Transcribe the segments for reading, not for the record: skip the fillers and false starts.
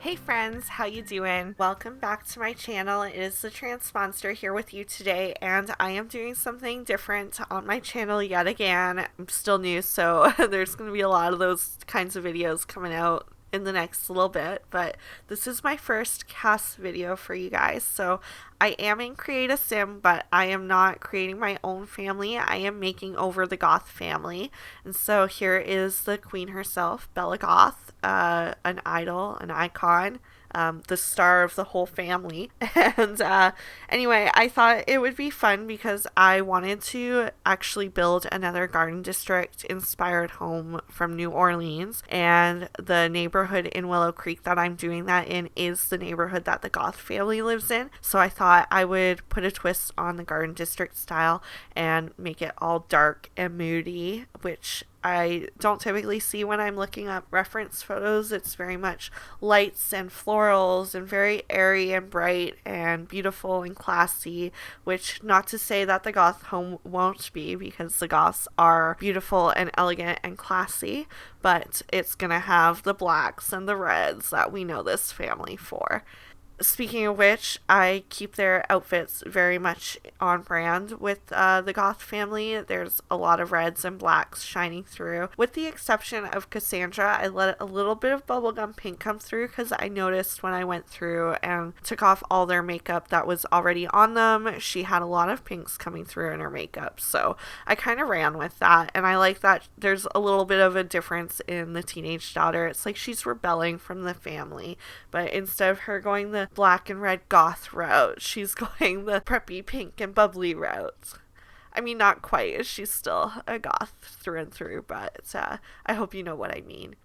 Hey friends, how you doing? Welcome back to my channel. It is TheTranspondster here with you today, and I am doing something different on my channel yet again. I'm still new, so there's going to be a lot of those kinds of videos coming out in the next little bit, but this is my first CAS video for you guys. So I am in Create a Sim, but I am not creating my own family. I am making over the Goth family. And so here is the queen herself, Bella Goth, an idol, an icon, the star of the whole family. And anyway, I thought it would be fun because I wanted to actually build another garden district inspired home from New Orleans. And the neighborhood in Willow Creek that I'm doing that in is the neighborhood that the Goth family lives in. So I thought I would put a twist on the garden district style and make it all dark and moody, which I don't typically see when I'm looking up reference photos. It's very much lights and florals and very airy and bright and beautiful and classy, which not to say that the Goth home won't be, because the Goths are beautiful and elegant and classy, but it's gonna have the blacks and the reds that we know this family for. Speaking of which, I keep their outfits very much on brand with the Goth family. There's a lot of reds and blacks shining through. With the exception of Cassandra, I let a little bit of bubblegum pink come through because I noticed when I went through and took off all their makeup that was already on them, she had a lot of pinks coming through in her makeup. So I kind of ran with that, and I like that there's a little bit of a difference in the teenage daughter. It's like she's rebelling from the family, but instead of her going the black and red goth route, she's going the preppy pink and bubbly route. I mean, not quite, she's still a goth through and through, but I hope you know what I mean.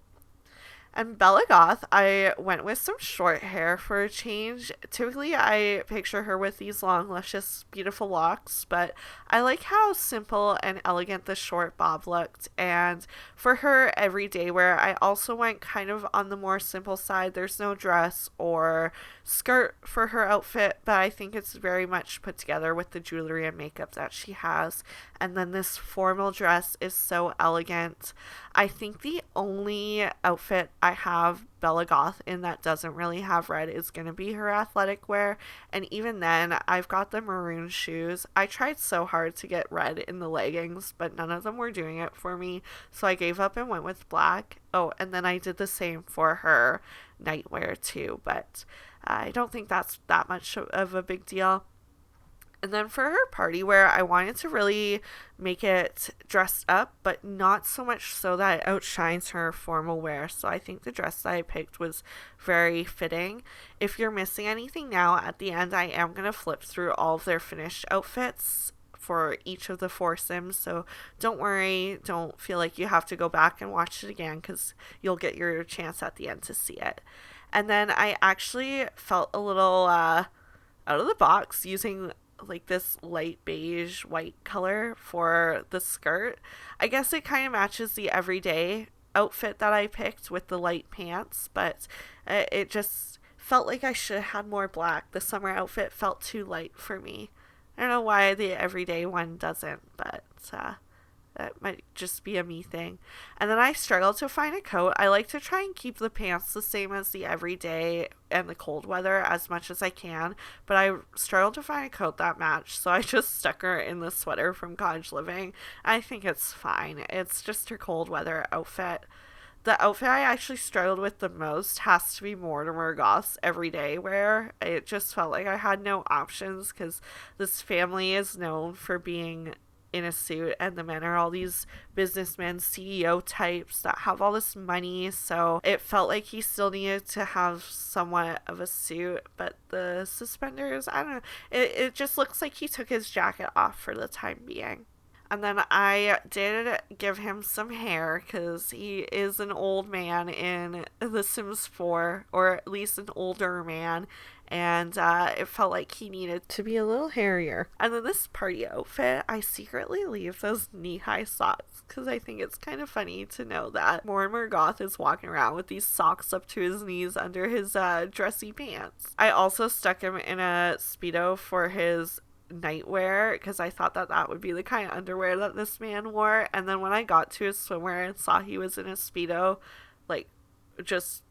And Bella Goth, I went with some short hair for a change. Typically, I picture her with these long, luscious, beautiful locks, but I like how simple and elegant the short bob looked. And for her everyday wear, I also went kind of on the more simple side. There's no dress or skirt for her outfit, but I think it's very much put together with the jewelry and makeup that she has. And then this formal dress is so elegant. I think the only outfit I have Bella Goth in that doesn't really have red is going to be her athletic wear, and even then I've got the maroon shoes. I tried so hard to get red in the leggings, but none of them were doing it for me, so I gave up and went with black. Oh, and then I did the same for her nightwear too, but I don't think that's that much of a big deal. And then for her party wear, I wanted to really make it dressed up, but not so much so that it outshines her formal wear. So I think the dress that I picked was very fitting. If you're missing anything now, at the end I am going to flip through all of their finished outfits for each of the four Sims. So don't worry, don't feel like you have to go back and watch it again, because you'll get your chance at the end to see it. And then I actually felt a little out of the box using like this light beige white color for the skirt. I guess it kind of matches the everyday outfit that I picked with the light pants, but it just felt like I should have had more black. The summer outfit felt too light for me. I don't know why the everyday one doesn't, but that might just be a me thing. And then I struggled to find a coat. I like to try and keep the pants the same as the everyday and the cold weather as much as I can, but I struggled to find a coat that matched, so I just stuck her in the sweater from Cottage Living. I think it's fine. It's just her cold weather outfit. The outfit I actually struggled with the most has to be Mortimer Goth's everyday wear. It just felt like I had no options, because this family is known for being in a suit, and the men are all these businessmen, CEO types that have all this money, so it felt like he still needed to have somewhat of a suit. But the suspenders, I don't know, it just looks like he took his jacket off for the time being. And then I did give him some hair, because he is an old man in The Sims 4, or at least an older man, and it felt like he needed to be a little hairier. And then this party outfit, I secretly leave those knee-high socks, because I think it's kind of funny to know that Mortimer Goth is walking around with these socks up to his knees under his dressy pants. I also stuck him in a Speedo for his nightwear, because I thought that that would be the kind of underwear that this man wore. And then when I got to his swimwear and saw he was in a Speedo, like, just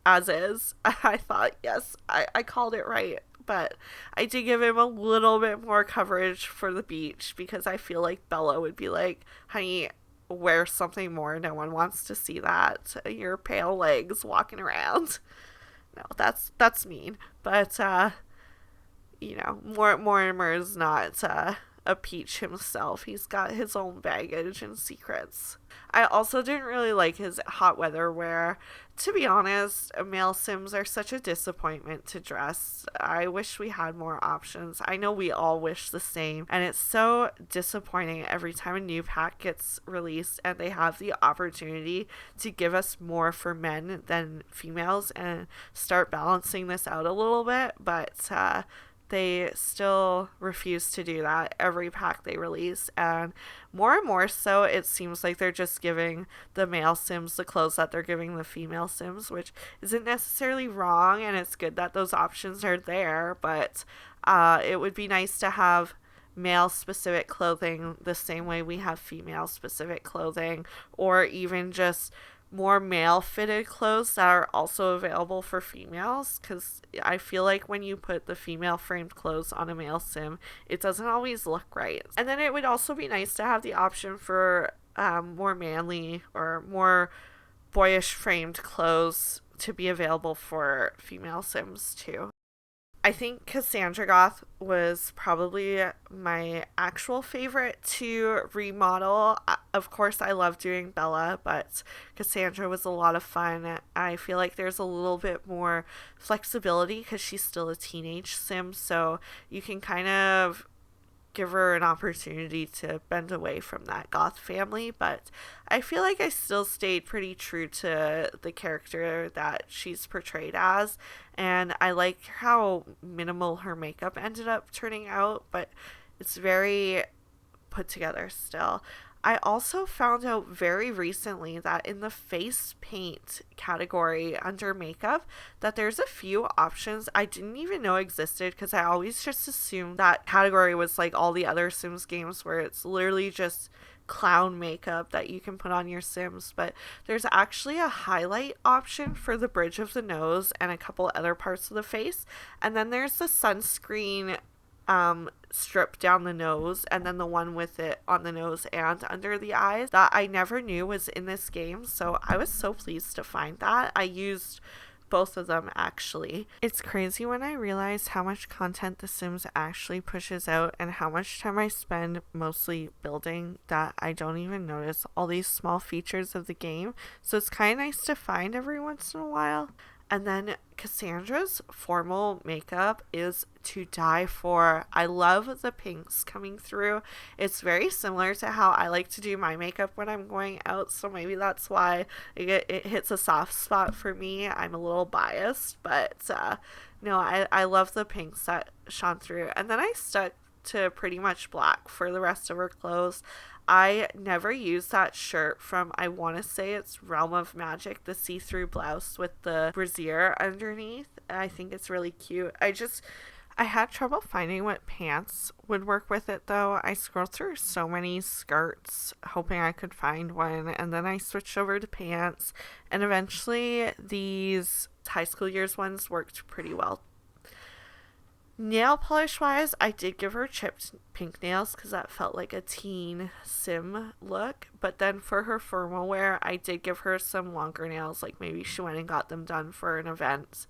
as is. I thought, yes, I called it right. But I did give him a little bit more coverage for the beach because I feel like Bella would be like, honey, wear something more. No one wants to see that. Your pale legs walking around. No, that's mean. But Mortimer is not a peach himself. He's got his own baggage and secrets. I also didn't really like his hot weather wear. To be honest, male Sims are such a disappointment to dress. I wish we had more options. I know we all wish the same, and it's so disappointing every time a new pack gets released and they have the opportunity to give us more for men than females and start balancing this out a little bit, but they still refuse to do that every pack they release, and more so it seems like they're just giving the male Sims the clothes that they're giving the female Sims, which isn't necessarily wrong, and it's good that those options are there, but it would be nice to have male specific clothing the same way we have female specific clothing, or even just more male fitted clothes that are also available for females, because I feel like when you put the female framed clothes on a male sim, it doesn't always look right. And then it would also be nice to have the option for more manly or more boyish framed clothes to be available for female sims too. I think Cassandra Goth was probably my actual favorite to remodel. Of course, I love doing Bella, but Cassandra was a lot of fun. I feel like there's a little bit more flexibility because she's still a teenage sim, so you can kind of give her an opportunity to bend away from that goth family, but I feel like I still stayed pretty true to the character that she's portrayed as, and I like how minimal her makeup ended up turning out, but it's very put together still. I also found out very recently that in the face paint category under makeup that there's a few options I didn't even know existed, because I always just assumed that category was like all the other Sims games where it's literally just clown makeup that you can put on your Sims, but there's actually a highlight option for the bridge of the nose and a couple other parts of the face, and then there's the sunscreen strip down the nose, and then the one with it on the nose and under the eyes that I never knew was in this game, so I was so pleased to find that. I used both of them actually. It's crazy when I realize how much content The Sims actually pushes out and how much time I spend mostly building that I don't even notice all these small features of the game, so it's kind of nice to find every once in a while. And then Cassandra's formal makeup is to die for. I love the pinks coming through. It's very similar to how I like to do my makeup when I'm going out, so maybe that's why it hits a soft spot for me. I'm a little biased, but no, I love the pinks that shone through. And then I stuck to pretty much black for the rest of her clothes. I never used that shirt from, I want to say it's Realm of Magic, the see-through blouse with the brassiere underneath. I think it's really cute. I had trouble finding what pants would work with it though. I scrolled through so many skirts hoping I could find one, and then I switched over to pants, and eventually these high school years ones worked pretty well. Nail polish wise, I did give her chipped pink nails because that felt like a teen sim look, but then for her formal wear, I did give her some longer nails, like maybe she went and got them done for an event.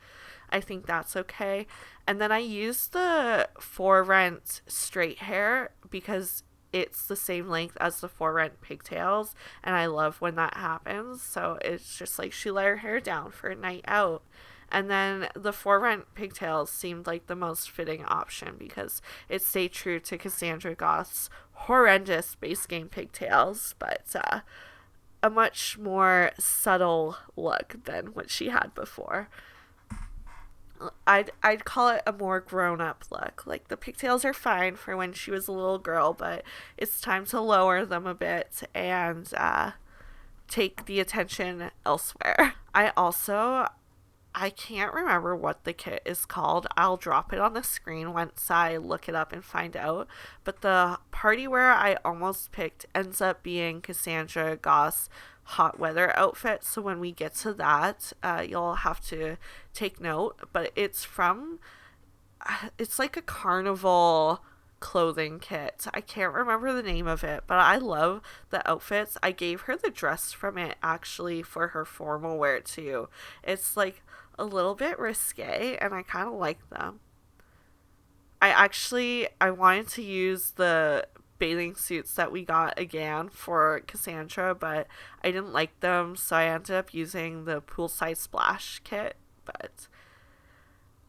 I think that's okay. And then I used the For Rent straight hair because it's the same length as the For Rent pigtails, and I love when that happens, so it's just like she let her hair down for a night out. And then the For Rent pigtails seemed like the most fitting option because it stayed true to Cassandra Goth's horrendous base game pigtails, but a much more subtle look than what she had before. I'd call it a more grown-up look. Like, the pigtails are fine for when she was a little girl, but it's time to lower them a bit and take the attention elsewhere. I also I can't remember what the kit is called. I'll drop it on the screen once I look it up and find out. But the party wear I almost picked ends up being Cassandra Goth's hot weather outfit. So when we get to that, you'll have to take note. But it's like a carnival clothing kit. I can't remember the name of it, but I love the outfits. I gave her the dress from it actually for her formal wear too. It's like a little bit risque and I kind of like them. I wanted to use the bathing suits that we got again for Cassandra, but I didn't like them, so I ended up using the Poolside Splash kit. But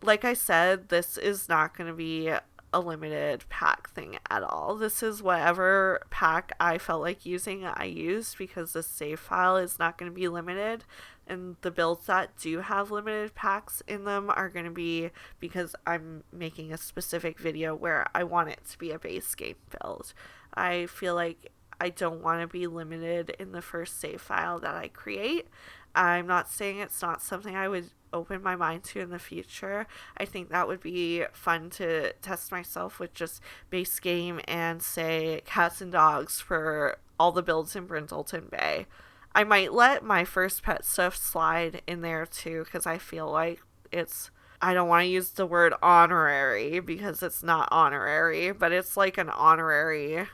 like I said, this is not going to be a limited pack thing at all. This is whatever pack I felt like using, I used, because the save file is not going to be limited, and the builds that do have limited packs in them are going to be because I'm making a specific video where I want it to be a base game build. I feel like I don't want to be limited in the first save file that I create. I'm not saying it's not something I would open my mind to in the future. I think that would be fun to test myself with just base game and say cats and dogs for all the builds in Brindleton Bay. I might let my first pet stuff slide in there too, because I feel like I don't want to use the word honorary because it's not honorary, but it's like an honorary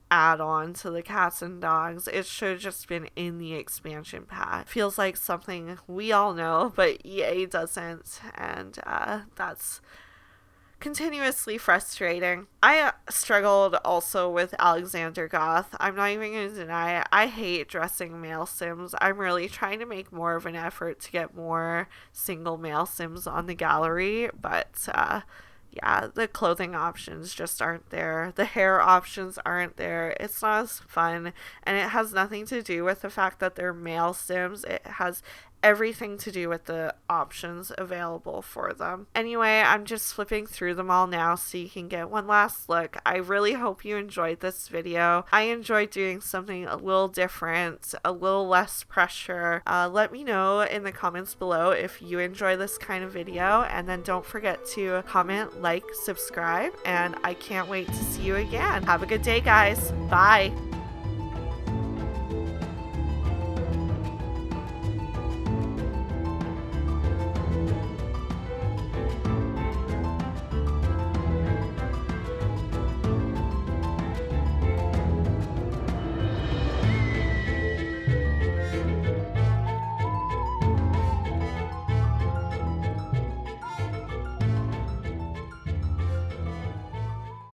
add-on to the cats and dogs. It should have just been in the expansion pack. Feels like something we all know, but EA doesn't, and that's continuously frustrating. I struggled also with Alexander Goth. I'm not even going to deny it. I hate dressing male Sims. I'm really trying to make more of an effort to get more single male Sims on the gallery, but yeah, the clothing options just aren't there. The hair options aren't there. It's not as fun, and it has nothing to do with the fact that they're male Sims. It has everything to do with the options available for them. Anyway, I'm just flipping through them all now so you can get one last look. I really hope you enjoyed this video. I enjoyed doing something a little different, a little less pressure. Let me know in the comments below if you enjoy this kind of video, and then don't forget to comment, like, subscribe, and I can't wait to see you again. Have a good day, guys. Bye.